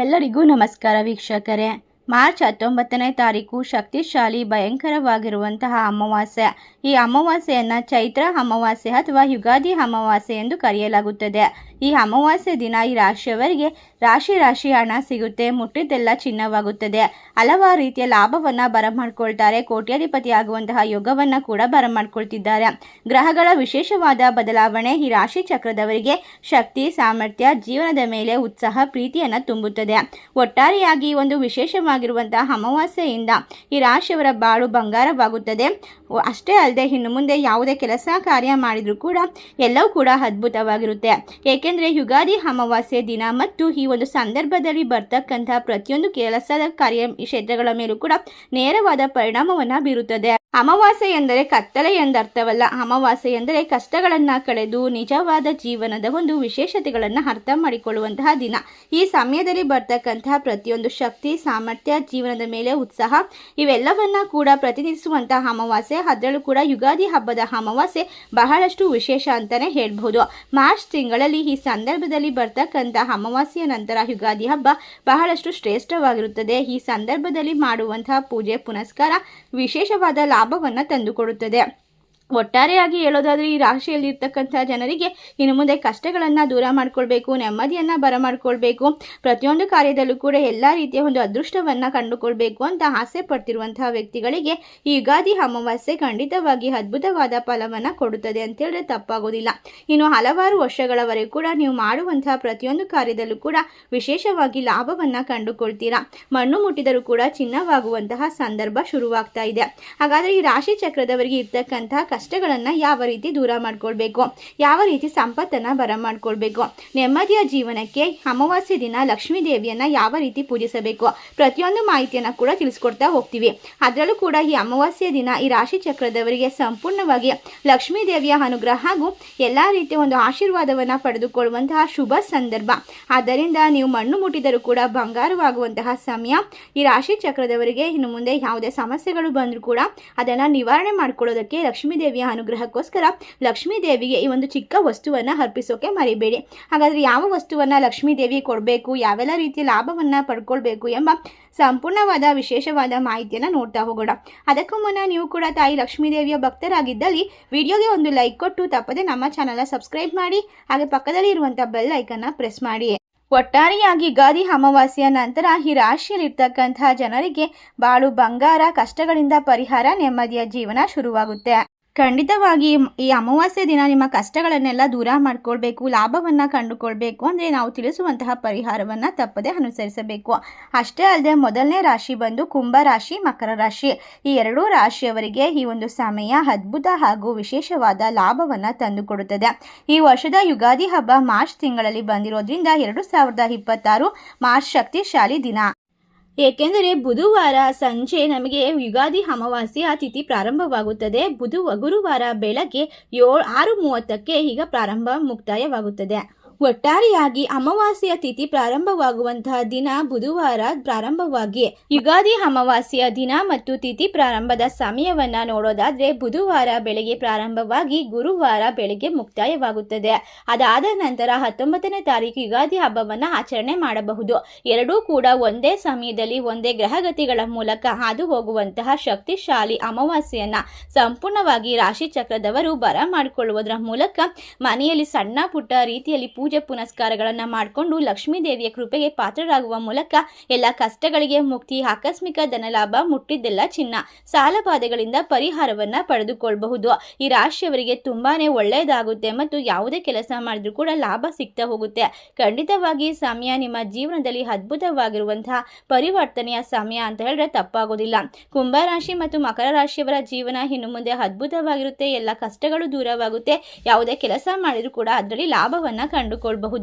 ಎಲ್ಲರಿಗೂ ನಮಸ್ಕಾರ ವೀಕ್ಷಕರೇ. ಮಾರ್ಚ್ 19ನೇ ತಾರೀಕು ಶಕ್ತಿಶಾಲಿ ಭಯಂಕರವಾಗಿರುವಂತಹ ಅಮಾವಾಸ್ಯೆ. ಈ ಅಮಾವಾಸ್ಯೆಯನ್ನು ಚೈತ್ರ ಅಮಾವಾಸ್ಯೆ ಅಥವಾ ಯುಗಾದಿ ಅಮಾವಾಸ್ಯೆ ಎಂದು ಕರೆಯಲಾಗುತ್ತದೆ. ಈ ಅಮಾವಾಸ್ಯೆ ದಿನ ಈ ರಾಶಿಯವರಿಗೆ ರಾಶಿ ಹಣ ಸಿಗುತ್ತೆ, ಮುಟ್ಟಿದ್ದೆಲ್ಲ ಚಿನ್ನವಾಗುತ್ತದೆ, ಹಲವಾರು ರೀತಿಯ ಲಾಭವನ್ನು ಬರಮಾಡ್ಕೊಳ್ತಾರೆ, ಕೋಟ್ಯಾಧಿಪತಿ ಆಗುವಂತಹ ಯೋಗವನ್ನು ಕೂಡ ಬರಮಾಡ್ಕೊಳ್ತಿದ್ದಾರೆ. ಗ್ರಹಗಳ ವಿಶೇಷವಾದ ಬದಲಾವಣೆ ಈ ರಾಶಿ ಚಕ್ರದವರಿಗೆ ಶಕ್ತಿ, ಸಾಮರ್ಥ್ಯ, ಜೀವನದ ಮೇಲೆ ಉತ್ಸಾಹ, ಪ್ರೀತಿಯನ್ನು ತುಂಬುತ್ತದೆ. ಒಟ್ಟಾರೆಯಾಗಿ ಒಂದು ವಿಶೇಷವಾಗಿರುವಂತಹ ಅಮಾವಾಸ್ಯೆಯಿಂದ ಈ ರಾಶಿಯವರ ಬಾಳು ಬಂಗಾರವಾಗುತ್ತದೆ. ಅಷ್ಟೇ ಅಲ್ಲದೆ ಇನ್ನು ಮುಂದೆ ಯಾವುದೇ ಕೆಲಸ ಕಾರ್ಯ ಮಾಡಿದರೂ ಕೂಡ ಎಲ್ಲವೂ ಕೂಡ ಅದ್ಭುತವಾಗಿರುತ್ತೆ. ಏಕೆಂದರೆ ಯುಗಾದಿ ಅಮಾವಾಸ್ಯೆ ದಿನ ಮತ್ತು ಈ ಒಂದು ಸಂದರ್ಭದಲ್ಲಿ ಬರ್ತಕ್ಕಂಥ ಪ್ರತಿಯೊಂದು ಕೆಲಸದ ಕಾರ್ಯ ಕ್ಷೇತ್ರಗಳ ಮೇಲೂ ಕೂಡ ನೇರವಾದ ಪರಿಣಾಮವನ್ನು ಬೀರುತ್ತದೆ. ಅಮಾವಾಸ್ಯೆ ಎಂದರೆ ಕತ್ತಲೆ ಎಂದರ್ಥವಲ್ಲ. ಅಮಾವಾಸ್ಯೆ ಎಂದರೆ ಕಷ್ಟಗಳನ್ನು ಕಳೆದು ನಿಜವಾದ ಜೀವನದ ಒಂದು ವಿಶೇಷತೆಗಳನ್ನು ಅರ್ಥ ಮಾಡಿಕೊಳ್ಳುವಂತಹ ದಿನ. ಈ ಸಮಯದಲ್ಲಿ ಬರ್ತಕ್ಕಂತಹ ಪ್ರತಿಯೊಂದು ಶಕ್ತಿ, ಸಾಮರ್ಥ್ಯ, ಜೀವನದ ಮೇಲೆ ಉತ್ಸಾಹ ಇವೆಲ್ಲವನ್ನ ಕೂಡ ಪ್ರತಿನಿಧಿಸುವಂತಹ ಅಮಾವಾಸ್ಯೆ. ಅದರಲ್ಲೂ ಕೂಡ ಯುಗಾದಿ ಹಬ್ಬದ ಅಮಾವಾಸ್ಯೆ ಬಹಳಷ್ಟು ವಿಶೇಷ ಅಂತಾನೆ ಹೇಳ್ಬಹುದು. ಮಾರ್ಚ್ ತಿಂಗಳಲ್ಲಿ ಈ ಸಂದರ್ಭದಲ್ಲಿ ಬರ್ತಕ್ಕಂತಹ ಅಮಾವಾಸ್ಯೆಯ ನಂತರ ಯುಗಾದಿ ಹಬ್ಬ ಬಹಳಷ್ಟು ಶ್ರೇಷ್ಠವಾಗಿರುತ್ತದೆ. ಈ ಸಂದರ್ಭದಲ್ಲಿ ಮಾಡುವಂತಹ ಪೂಜೆ ಪುನಸ್ಕಾರ ವಿಶೇಷವಾದ ಲಾಭವನ್ನು ತಂದುಕೊಡುತ್ತದೆ. ಒಟ್ಟಾರೆಯಾಗಿ ಹೇಳೋದಾದರೆ ಈ ರಾಶಿಯಲ್ಲಿ ಇರ್ತಕ್ಕಂಥ ಜನರಿಗೆ ಇನ್ನು ಮುಂದೆ ಕಷ್ಟಗಳನ್ನು ದೂರ ಮಾಡ್ಕೊಳ್ಬೇಕು, ನೆಮ್ಮದಿಯನ್ನು ಬರಮಾಡ್ಕೊಳ್ಬೇಕು, ಪ್ರತಿಯೊಂದು ಕಾರ್ಯದಲ್ಲೂ ಕೂಡ ಎಲ್ಲ ರೀತಿಯ ಒಂದು ಅದೃಷ್ಟವನ್ನು ಕಂಡುಕೊಳ್ಬೇಕು ಅಂತ ಆಸೆ ಪಡ್ತಿರುವಂತಹ ವ್ಯಕ್ತಿಗಳಿಗೆ ಈ ಯುಗಾದಿ ಅಮಾವಾಸ್ಯೆ ಖಂಡಿತವಾಗಿ ಅದ್ಭುತವಾದ ಫಲವನ್ನು ಕೊಡುತ್ತದೆ ಅಂತೇಳಿದ್ರೆ ತಪ್ಪಾಗೋದಿಲ್ಲ. ಇನ್ನು ಹಲವಾರು ವರ್ಷಗಳವರೆಗೂ ಕೂಡ ನೀವು ಮಾಡುವಂತಹ ಪ್ರತಿಯೊಂದು ಕಾರ್ಯದಲ್ಲೂ ಕೂಡ ವಿಶೇಷವಾಗಿ ಲಾಭವನ್ನು ಕಂಡುಕೊಳ್ತೀರಾ. ಮಣ್ಣು ಮುಟ್ಟಿದರೂ ಕೂಡ ಚಿನ್ನವಾಗುವಂತಹ ಸಂದರ್ಭ ಶುರುವಾಗ್ತಾ ಇದೆ. ಹಾಗಾದರೆ ಈ ರಾಶಿ ಚಕ್ರದವರಿಗೆ ಇರ್ತಕ್ಕಂತಹ ಕಷ್ಟಗಳನ್ನು ಯಾವ ರೀತಿ ದೂರ ಮಾಡ್ಕೊಳ್ಬೇಕು, ಯಾವ ರೀತಿ ಸಂಪತ್ತನ್ನು ಬರಮಾಡ್ಕೊಳ್ಬೇಕು, ನೆಮ್ಮದಿಯ ಜೀವನಕ್ಕೆ ಅಮಾವಾಸ್ಯೆ ದಿನ ಲಕ್ಷ್ಮೀ ದೇವಿಯನ್ನು ಯಾವ ರೀತಿ ಪೂಜಿಸಬೇಕು, ಪ್ರತಿಯೊಂದು ಮಾಹಿತಿಯನ್ನು ಕೂಡ ತಿಳಿಸ್ಕೊಡ್ತಾ ಹೋಗ್ತೀವಿ. ಅದರಲ್ಲೂ ಕೂಡ ಈ ಅಮಾವಾಸ್ಯೆ ದಿನ ಈ ರಾಶಿ ಚಕ್ರದವರಿಗೆ ಸಂಪೂರ್ಣವಾಗಿ ಲಕ್ಷ್ಮೀ ದೇವಿಯ ಅನುಗ್ರಹ ಹಾಗೂ ಎಲ್ಲ ರೀತಿಯ ಒಂದು ಆಶೀರ್ವಾದವನ್ನು ಪಡೆದುಕೊಳ್ಳುವಂತಹ ಶುಭ ಸಂದರ್ಭ. ಆದ್ದರಿಂದ ನೀವು ಮಣ್ಣು ಮುಟ್ಟಿದರೂ ಕೂಡ ಬಂಗಾರವಾಗುವಂತಹ ಸಮಯ. ಈ ರಾಶಿ ಚಕ್ರದವರಿಗೆ ಇನ್ನು ಮುಂದೆ ಯಾವುದೇ ಸಮಸ್ಯೆಗಳು ಬಂದರೂ ಕೂಡ ಅದನ್ನು ನಿವಾರಣೆ ಮಾಡ್ಕೊಳ್ಳೋದಕ್ಕೆ ಲಕ್ಷ್ಮೀ ದೇವಿಯ ಅನುಗ್ರಹಕ್ಕೋಸ್ಕರ ಲಕ್ಷ್ಮೀ ದೇವಿಗೆ ಈ ಒಂದು ಚಿಕ್ಕ ವಸ್ತುವನ್ನು ಅರ್ಪಿಸೋಕೆ ಮರಿಬೇಡಿ. ಹಾಗಾದರೆ ಯಾವ ವಸ್ತುವನ್ನು ಲಕ್ಷ್ಮೀ ದೇವಿ ಕೊಡಬೇಕು, ಯಾವೆಲ್ಲ ರೀತಿಯ ಲಾಭವನ್ನು ಪಡ್ಕೊಳ್ಬೇಕು ಎಂಬ ಸಂಪೂರ್ಣವಾದ ವಿಶೇಷವಾದ ಮಾಹಿತಿಯನ್ನು ನೋಡ್ತಾ ಹೋಗೋಣ. ಅದಕ್ಕೂ ಮುನ್ನ ನೀವು ಕೂಡ ತಾಯಿ ಲಕ್ಷ್ಮೀ ದೇವಿಯ ಭಕ್ತರಾಗಿದ್ದಲ್ಲಿ ವಿಡಿಯೋಗೆ ಒಂದು ಲೈಕ್ ಕೊಟ್ಟು ತಪ್ಪದೆ ನಮ್ಮ ಚಾನಲ್ನ ಸಬ್ಸ್ಕ್ರೈಬ್ ಮಾಡಿ, ಹಾಗೆ ಪಕ್ಕದಲ್ಲಿ ಇರುವಂಥ ಬೆಲ್ ಐಕನ್ನ ಪ್ರೆಸ್ ಮಾಡಿ. ಒಟ್ಟಾರೆಯಾಗಿ ಯುಗಾದಿ ಅಮಾವಾಸ್ಯೆಯ ನಂತರ ಈ ರಾಶಿಯಲ್ಲಿರ್ತಕ್ಕಂತಹ ಜನರಿಗೆ ಬಾಳು ಬಂಗಾರ, ಕಷ್ಟಗಳಿಂದ ಪರಿಹಾರ, ನೆಮ್ಮದಿಯ ಜೀವನ ಶುರುವಾಗುತ್ತೆ. ಖಂಡಿತವಾಗಿ ಈ ಅಮಾವಾಸ್ಯೆ ದಿನ ನಿಮ್ಮ ಕಷ್ಟಗಳನ್ನೆಲ್ಲ ದೂರ ಮಾಡ್ಕೊಳ್ಬೇಕು, ಲಾಭವನ್ನು ಕಂಡುಕೊಳ್ಬೇಕು ಅಂದರೆ ನಾವು ತಿಳಿಸುವಂತಹ ಪರಿಹಾರವನ್ನು ತಪ್ಪದೆ ಅನುಸರಿಸಬೇಕು. ಅಷ್ಟೇ ಅಲ್ಲದೆ ಮೊದಲನೇ ರಾಶಿ ಬಂದು ಕುಂಭ ರಾಶಿ, ಮಕರ ರಾಶಿ. ಈ ಎರಡೂ ರಾಶಿಯವರಿಗೆ ಈ ಒಂದು ಸಮಯ ಅದ್ಭುತ ಹಾಗೂ ವಿಶೇಷವಾದ ಲಾಭವನ್ನು ತಂದುಕೊಡುತ್ತದೆ. ಈ ವರ್ಷದ ಯುಗಾದಿ ಹಬ್ಬ ಮಾರ್ಚ್ ತಿಂಗಳಲ್ಲಿ ಬಂದಿರೋದ್ರಿಂದ 2026 ಮಾರ್ಚ್ ಶಕ್ತಿಶಾಲಿ ದಿನ. ಏಕೆಂದರೆ ಬುಧವಾರ ಸಂಜೆ ನಮಗೆ ಯುಗಾದಿ ಅಮಾವಾಸ್ಯೆಯ ತಿಥಿ ಪ್ರಾರಂಭವಾಗುತ್ತದೆ. ಗುರುವಾರ ಬೆಳಗ್ಗೆ 6:30ಕ್ಕೆ ಈಗ ಮುಕ್ತಾಯವಾಗುತ್ತದೆ. ಒಟ್ಟಾರೆಯಾಗಿ ಅಮಾವಾಸ್ಯೆಯ ತಿಥಿ ಪ್ರಾರಂಭವಾಗುವಂತಹ ದಿನ ಬುಧವಾರ ಪ್ರಾರಂಭವಾಗಿ ಯುಗಾದಿ ಅಮಾವಾಸ್ಯೆಯ ದಿನ ಮತ್ತು ತಿಥಿ ಪ್ರಾರಂಭದ ಸಮಯವನ್ನ ನೋಡೋದಾದ್ರೆ ಬುಧವಾರ ಬೆಳಗ್ಗೆ ಪ್ರಾರಂಭವಾಗಿ ಗುರುವಾರ ಬೆಳಗ್ಗೆ ಮುಕ್ತಾಯವಾಗುತ್ತದೆ. ಅದಾದ ನಂತರ 19ನೇ ತಾರೀಕು ಯುಗಾದಿ ಹಬ್ಬವನ್ನ ಆಚರಣೆ ಮಾಡಬಹುದು. ಎರಡೂ ಕೂಡ ಒಂದೇ ಸಮಯದಲ್ಲಿ ಒಂದೇ ಗ್ರಹಗತಿಗಳ ಮೂಲಕ ಹಾದು ಹೋಗುವಂತಹ ಶಕ್ತಿಶಾಲಿ ಅಮಾವಾಸ್ಯೆಯನ್ನ ಸಂಪೂರ್ಣವಾಗಿ ರಾಶಿ ಚಕ್ರದವರು ಬರ ಮಾಡಿಕೊಳ್ಳುವುದರ ಮೂಲಕ ಮನೆಯಲ್ಲಿ ಸಣ್ಣ ಪುಟ್ಟ ರೀತಿಯಲ್ಲಿ ಪೂಜೆ ಪುನಸ್ಕಾರಗಳನ್ನು ಮಾಡಿಕೊಂಡು ಲಕ್ಷ್ಮೀ ದೇವಿಯ ಕೃಪೆಗೆ ಪಾತ್ರರಾಗುವ ಮೂಲಕ ಎಲ್ಲ ಕಷ್ಟಗಳಿಗೆ ಮುಕ್ತಿ, ಆಕಸ್ಮಿಕ ಧನಲಾಭ, ಮುಟ್ಟಿದ್ದೆಲ್ಲ ಚಿನ್ನ, ಸಾಲಬಾಧೆಗಳಿಂದ ಪರಿಹಾರವನ್ನು ಪಡೆದುಕೊಳ್ಳಬಹುದು. ಈ ರಾಶಿಯವರಿಗೆ ತುಂಬಾನೇ ಒಳ್ಳೆಯದಾಗುತ್ತೆ ಮತ್ತು ಯಾವುದೇ ಕೆಲಸ ಮಾಡಿದ್ರೂ ಕೂಡ ಲಾಭ ಸಿಗ್ತಾ ಹೋಗುತ್ತೆ. ಖಂಡಿತವಾಗಿ ಸಮಯ ನಿಮ್ಮ ಜೀವನದಲ್ಲಿ ಅದ್ಭುತವಾಗಿರುವಂತಹ ಪರಿವರ್ತನೆಯ ಸಮಯ ಅಂತ ಹೇಳಿದ್ರೆ ತಪ್ಪಾಗೋದಿಲ್ಲ. ಕುಂಭರಾಶಿ ಮತ್ತು ಮಕರ ರಾಶಿಯವರ ಜೀವನ ಇನ್ನು ಮುಂದೆ ಅದ್ಭುತವಾಗಿರುತ್ತೆ. ಎಲ್ಲ ಕಷ್ಟಗಳು ದೂರವಾಗುತ್ತೆ. ಯಾವುದೇ ಕೆಲಸ ಮಾಡಿದ್ರೂ ಕೂಡ ಅದರಲ್ಲಿ ಲಾಭವನ್ನು ಕಂಡುಕೊಳ್ಳಬಹುದು.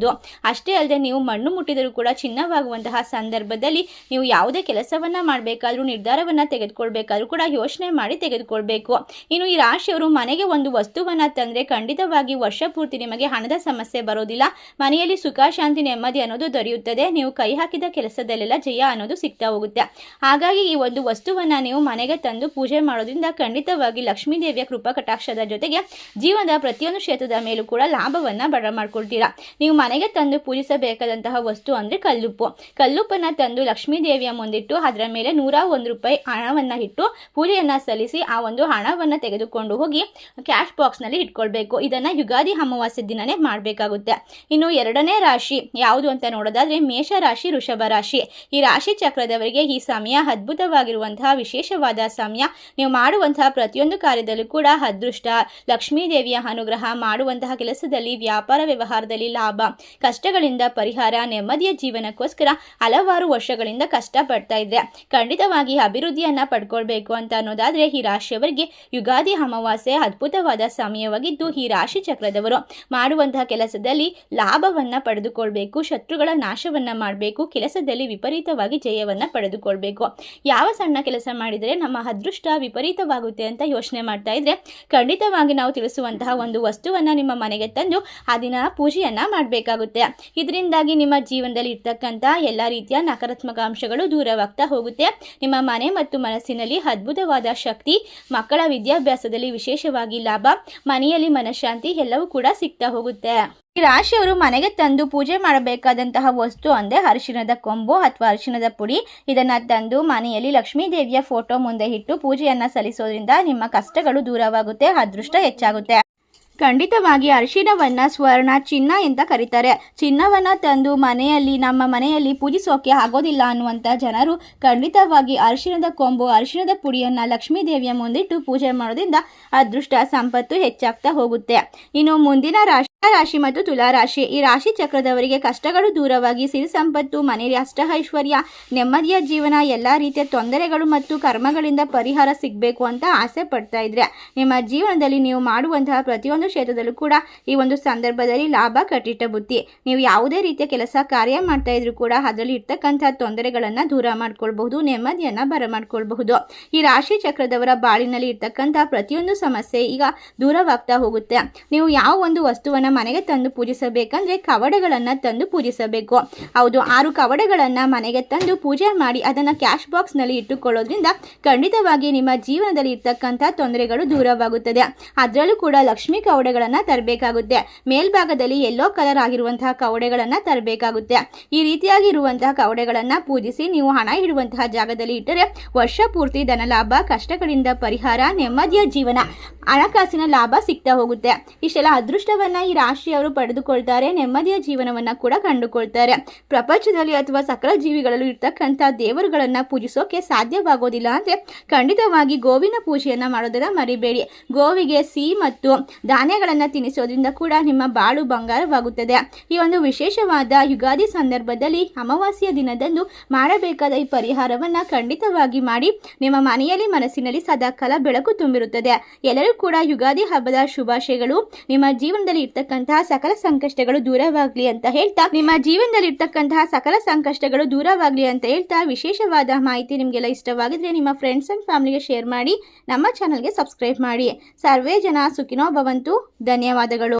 ಅಷ್ಟೇ ಅಲ್ಲದೆ ನೀವು ಮಣ್ಣು ಮುಟ್ಟಿದರೂ ಕೂಡ ಚಿನ್ನವಾಗುವಂತಹ ಸಂದರ್ಭದಲ್ಲಿ ನೀವು ಯಾವುದೇ ಕೆಲಸವನ್ನ ಮಾಡಬೇಕಾದ್ರೂ, ನಿರ್ಧಾರವನ್ನ ತೆಗೆದುಕೊಳ್ಬೇಕಾದ್ರೂ ಕೂಡ ಯೋಚನೆ ಮಾಡಿ ತೆಗೆದುಕೊಳ್ಬೇಕು. ಇನ್ನು ಈ ರಾಶಿಯವರು ಮನೆಗೆ ಒಂದು ವಸ್ತುವನ್ನ ತಂದ್ರೆ ಖಂಡಿತವಾಗಿ ವರ್ಷ ಪೂರ್ತಿ ನಿಮಗೆ ಹಣದ ಸಮಸ್ಯೆ ಬರೋದಿಲ್ಲ. ಮನೆಯಲ್ಲಿ ಸುಖ, ಶಾಂತಿ, ನೆಮ್ಮದಿ ಅನ್ನೋದು ದೊರೆಯುತ್ತದೆ. ನೀವು ಕೈ ಹಾಕಿದ ಕೆಲಸದಲ್ಲೆಲ್ಲ ಜಯ ಅನ್ನೋದು ಸಿಗ್ತಾ ಹೋಗುತ್ತೆ. ಹಾಗಾಗಿ ಈ ಒಂದು ವಸ್ತುವನ್ನ ನೀವು ಮನೆಗೆ ತಂದು ಪೂಜೆ ಮಾಡೋದ್ರಿಂದ ಖಂಡಿತವಾಗಿ ಲಕ್ಷ್ಮೀ ದೇವಿಯ ಕೃಪಾ ಕಟಾಕ್ಷದ ಜೊತೆಗೆ ಜೀವನದ ಪ್ರತಿಯೊಂದು ಕ್ಷೇತ್ರದ ಮೇಲೂ ಕೂಡ ಲಾಭವನ್ನ ಬರ ಮಾಡ್ಕೊಳ್ತೀರಾ. ನೀವು ಮನೆಗೆ ತಂದು ಪೂಜಿಸಬೇಕಾದಂತಹ ವಸ್ತು ಅಂದರೆ ಕಲ್ಲುಪ್ಪನ್ನು ತಂದು ಲಕ್ಷ್ಮೀ ದೇವಿಯ ಮುಂದಿಟ್ಟು ಅದರ ಮೇಲೆ 101 ರೂಪಾಯಿ ಹಣವನ್ನು ಇಟ್ಟು ಪೂಜೆಯನ್ನು ಸಲ್ಲಿಸಿ ಆ ಒಂದು ಹಣವನ್ನು ತೆಗೆದುಕೊಂಡು ಹೋಗಿ ಕ್ಯಾಶ್ ಬಾಕ್ಸ್ನಲ್ಲಿ ಇಟ್ಕೊಳ್ಬೇಕು. ಇದನ್ನು ಯುಗಾದಿ ಅಮಾವಾಸ್ಯೆ ದಿನನೇ ಮಾಡಬೇಕಾಗುತ್ತೆ. ಇನ್ನು ಎರಡನೇ ರಾಶಿ ಯಾವುದು ಅಂತ ನೋಡೋದಾದ್ರೆ ಮೇಷ ರಾಶಿ, ವೃಷಭ ರಾಶಿ. ಈ ರಾಶಿ ಚಕ್ರದವರಿಗೆ ಈ ಸಮಯ ಅದ್ಭುತವಾಗಿರುವಂತಹ ವಿಶೇಷವಾದ ಸಮಯ. ನೀವು ಮಾಡುವಂತಹ ಪ್ರತಿಯೊಂದು ಕಾರ್ಯದಲ್ಲೂ ಕೂಡ ಅದೃಷ್ಟ, ಲಕ್ಷ್ಮೀ ದೇವಿಯ ಅನುಗ್ರಹ, ಮಾಡುವಂತಹ ಕೆಲಸದಲ್ಲಿ, ವ್ಯಾಪಾರ ವ್ಯವಹಾರದಲ್ಲಿ ಲಾಭ, ಕಷ್ಟಗಳಿಂದ ಪರಿಹಾರ, ನೆಮ್ಮದಿಯ ಜೀವನಕ್ಕೋಸ್ಕರ ಹಲವಾರು ವರ್ಷಗಳಿಂದ ಕಷ್ಟಪಡ್ತಾ ಇದ್ರೆ ಖಂಡಿತವಾಗಿ ಅಭಿವೃದ್ಧಿಯನ್ನ ಪಡ್ಕೊಳ್ಬೇಕು ಅಂತ ಅನ್ನೋದಾದ್ರೆ ಈ ರಾಶಿಯವರಿಗೆ ಯುಗಾದಿ ಅಮಾವಾಸ್ಯೆ ಅದ್ಭುತವಾದ ಸಮಯವಾಗಿದ್ದು ಈ ರಾಶಿ ಚಕ್ರದವರು ಮಾಡುವಂತಹ ಕೆಲಸದಲ್ಲಿ ಲಾಭವನ್ನ ಪಡೆದುಕೊಳ್ಬೇಕು, ಶತ್ರುಗಳ ನಾಶವನ್ನ ಮಾಡಬೇಕು, ಕೆಲಸದಲ್ಲಿ ವಿಪರೀತವಾಗಿ ಜಯವನ್ನ ಪಡೆದುಕೊಳ್ಬೇಕು. ಯಾವ ಸಣ್ಣ ಕೆಲಸ ಮಾಡಿದರೆ ನಮ್ಮ ಅದೃಷ್ಟ ವಿಪರೀತವಾಗುತ್ತೆ ಅಂತ ಯೋಚನೆ ಮಾಡ್ತಾ ಇದ್ರೆ ಖಂಡಿತವಾಗಿ ನಾವು ತಿಳಿಸುವಂತಹ ಒಂದು ವಸ್ತುವನ್ನ ನಿಮ್ಮ ಮನೆಗೆ ತಂದು ಆ ದಿನ ಪೂಜೆಯನ್ನ ಮಾಡಬೇಕಾಗುತ್ತೆ. ಇದರಿಂದಾಗಿ ನಿಮ್ಮ ಜೀವನದಲ್ಲಿ ಇರ್ತಕ್ಕಂಥ ಎಲ್ಲ ರೀತಿಯ ನಕಾರಾತ್ಮಕ ಅಂಶಗಳು ದೂರವಾಗ್ತಾ ಹೋಗುತ್ತೆ. ನಿಮ್ಮ ಮನೆ ಮತ್ತು ಮನಸ್ಸಿನಲ್ಲಿ ಅದ್ಭುತವಾದ ಶಕ್ತಿ, ಮಕ್ಕಳ ವಿದ್ಯಾಭ್ಯಾಸದಲ್ಲಿ ವಿಶೇಷವಾಗಿ ಲಾಭ, ಮನೆಯಲ್ಲಿ ಮನಃಶಾಂತಿ ಎಲ್ಲವೂ ಕೂಡ ಸಿಗ್ತಾ ಹೋಗುತ್ತೆ. ಈ ರಾಶಿಯವರು ಮನೆಗೆ ತಂದು ಪೂಜೆ ಮಾಡಬೇಕಾದಂತಹ ವಸ್ತು ಅಂದರೆ ಅರಿಶಿಣದ ಕೊಂಬು ಅಥವಾ ಅರಿಶಿಣದ ಪುಡಿ. ಇದನ್ನು ತಂದು ಮನೆಯಲ್ಲಿ ಲಕ್ಷ್ಮೀ ದೇವಿಯ ಫೋಟೋ ಮುಂದೆ ಇಟ್ಟು ಪೂಜೆಯನ್ನು ಸಲ್ಲಿಸೋದ್ರಿಂದ ನಿಮ್ಮ ಕಷ್ಟಗಳು ದೂರವಾಗುತ್ತೆ, ಅದೃಷ್ಟ ಹೆಚ್ಚಾಗುತ್ತೆ. ಖಂಡಿತವಾಗಿ ಅರಿಶಿಣವನ್ನು ಸ್ವರ್ಣ, ಚಿನ್ನ ಅಂತ ಕರೀತಾರೆ. ಚಿನ್ನವನ್ನು ತಂದು ನಮ್ಮ ಮನೆಯಲ್ಲಿ ಪೂಜಿಸೋಕೆ ಆಗೋದಿಲ್ಲ ಅನ್ನುವಂಥ ಜನರು ಖಂಡಿತವಾಗಿ ಅರಿಶಿಣದ ಕೊಂಬು, ಅರಿಶಿಣದ ಪುಡಿಯನ್ನು ಲಕ್ಷ್ಮೀ ದೇವಿಯ ಮುಂದಿಟ್ಟು ಪೂಜೆ ಮಾಡೋದ್ರಿಂದ ಅದೃಷ್ಟ, ಸಂಪತ್ತು ಹೆಚ್ಚಾಗ್ತಾ ಹೋಗುತ್ತೆ. ಇನ್ನು ಮುಂದಿನ ರಾಶಿ ಮತ್ತು ತುಲಾ ರಾಶಿ. ಈ ರಾಶಿ ಚಕ್ರದವರಿಗೆ ಕಷ್ಟಗಳು ದೂರವಾಗಿ ಸಿರಿ ಸಂಪತ್ತು, ಮನೆಯಲ್ಲಿ ಅಷ್ಟ ಐಶ್ವರ್ಯ, ನೆಮ್ಮದಿಯ ಜೀವನ, ಎಲ್ಲ ರೀತಿಯ ತೊಂದರೆಗಳು ಮತ್ತು ಕರ್ಮಗಳಿಂದ ಪರಿಹಾರ ಸಿಗಬೇಕು ಅಂತ ಆಸೆ ಪಡ್ತಾ ಇದ್ರೆ ನಿಮ್ಮ ಜೀವನದಲ್ಲಿ ನೀವು ಮಾಡುವಂತಹ ಪ್ರತಿಯೊಂದು ಕ್ಷೇತ್ರದಲ್ಲೂ ಕೂಡ ಈ ಒಂದು ಸಂದರ್ಭದಲ್ಲಿ ಲಾಭ, ಕಟ್ಟಿಟ್ಟ ಬುತ್ತಿ. ನೀವು ಯಾವುದೇ ರೀತಿಯ ಕೆಲಸ ಕಾರ್ಯ ಮಾಡ್ತಾ ಇದ್ರು ಕೂಡ ಅದರಲ್ಲಿ ಇರ್ತಕ್ಕಂಥ ತೊಂದರೆಗಳನ್ನು ದೂರ ಮಾಡ್ಕೊಳ್ಬಹುದು, ನೆಮ್ಮದಿಯನ್ನು ಬರಮಾಡ್ಕೊಳ್ಬಹುದು. ಈ ರಾಶಿ ಚಕ್ರದವರ ಬಾಳಿನಲ್ಲಿ ಇರ್ತಕ್ಕಂಥ ಪ್ರತಿಯೊಂದು ಸಮಸ್ಯೆ ಈಗ ದೂರವಾಗ್ತಾ ಹೋಗುತ್ತೆ. ನೀವು ಯಾವ ಒಂದು ವಸ್ತುವನ್ನು ಮನೆಗೆ ತಂದು ಪೂಜಿಸಬೇಕಂದ್ರೆ ಕವಡೆಗಳನ್ನು ತಂದು ಪೂಜಿಸಬೇಕು. ಹೌದು, 6 ಕವಡೆಗಳನ್ನು ಮನೆಗೆ ತಂದು ಪೂಜೆ ಮಾಡಿ ಅದನ್ನು ಕ್ಯಾಶ್ ಬಾಕ್ಸ್ನಲ್ಲಿ ಇಟ್ಟುಕೊಳ್ಳೋದ್ರಿಂದ ಖಂಡಿತವಾಗಿ ನಿಮ್ಮ ಜೀವನದಲ್ಲಿ ಇರ್ತಕ್ಕಂಥ ತೊಂದರೆಗಳು ದೂರವಾಗುತ್ತದೆ. ಅದರಲ್ಲೂ ಕೂಡ ಲಕ್ಷ್ಮಿ ಕವಡೆಗಳನ್ನು ತರಬೇಕಾಗುತ್ತೆ. ಮೇಲ್ಭಾಗದಲ್ಲಿ ಯೆಲ್ಲೋ ಕಲರ್ ಆಗಿರುವಂತಹ ಕವಡೆಗಳನ್ನು ತರಬೇಕಾಗುತ್ತೆ. ಈ ರೀತಿಯಾಗಿ ಇರುವಂತಹ ಕವಡೆಗಳನ್ನು ಪೂಜಿಸಿ ನೀವು ಹಣ ಇಡುವಂತಹ ಜಾಗದಲ್ಲಿ ಇಟ್ಟರೆ ವರ್ಷ ಪೂರ್ತಿ ಧನಲಾಭ, ಕಷ್ಟಗಳಿಂದ ಪರಿಹಾರ, ನೆಮ್ಮದಿಯ ಜೀವನ, ಹಣಕಾಸಿನ ಲಾಭ ಸಿಗ್ತಾ ಹೋಗುತ್ತೆ. ಇಷ್ಟೆಲ್ಲ ಅದೃಷ್ಟವನ್ನು ಈ ರಾಶಿಯವರು ಪಡೆದುಕೊಳ್ತಾರೆ, ನೆಮ್ಮದಿಯ ಜೀವನವನ್ನು ಕೂಡ ಕಂಡುಕೊಳ್ತಾರೆ. ಪ್ರಪಂಚದಲ್ಲಿ ಅಥವಾ ಸಕಲ ಜೀವಿಗಳಲ್ಲೂ ಇರ್ತಕ್ಕಂಥ ದೇವರುಗಳನ್ನು ಪೂಜಿಸೋಕೆ ಸಾಧ್ಯವಾಗೋದಿಲ್ಲ ಅಂದರೆ ಖಂಡಿತವಾಗಿ ಗೋವಿನ ಪೂಜೆಯನ್ನು ಮಾಡೋದನ್ನು ಮರಿಬೇಡಿ. ಗೋವಿಗೆ ಸಿಹಿ ಮತ್ತು ಧಾನ್ಯಗಳನ್ನು ತಿನ್ನಿಸೋದ್ರಿಂದ ಕೂಡ ನಿಮ್ಮ ಬಾಳು ಬಂಗಾರವಾಗುತ್ತದೆ. ಈ ಒಂದು ವಿಶೇಷವಾದ ಯುಗಾದಿ ಸಂದರ್ಭದಲ್ಲಿ ಅಮಾವಾಸ್ಯೆಯ ದಿನದಂದು ಮಾಡಬೇಕಾದ ಈ ಪರಿಹಾರವನ್ನು ಖಂಡಿತವಾಗಿ ಮಾಡಿ ನಿಮ್ಮ ಮನೆಯಲ್ಲಿ ಮನಸ್ಸಿನಲ್ಲಿ ಸದಾಕಾಲ ಬೆಳಕು ತುಂಬಿರುತ್ತದೆ. ಎಲ್ಲರೂ ಕೂಡ ಯುಗಾದಿ ಹಬ್ಬದ ಶುಭಾಶಯಗಳು. ನಿಮ್ಮ ಜೀವನದಲ್ಲಿ ಇರ್ತಕ್ಕಂತಹ ಸಕಲ ಸಂಕಷ್ಟಗಳು ದೂರವಾಗಲಿ ಅಂತ ಹೇಳ್ತಾ ವಿಶೇಷವಾದ ಮಾಹಿತಿ ನಿಮಗೆಲ್ಲ ಇಷ್ಟವಾಗಿದ್ರೆ ನಿಮ್ಮ ಫ್ರೆಂಡ್ಸ್ ಅಂಡ್ ಫ್ಯಾಮಿಲಿಗೆ ಶೇರ್ ಮಾಡಿ, ನಮ್ಮ ಚಾನಲ್ಗೆ ಸಬ್ಸ್ಕ್ರೈಬ್ ಮಾಡಿ. ಸರ್ವೇ ಜನ ಸುಖಿನೋ ಭವಂತು. ಧನ್ಯವಾದಗಳು.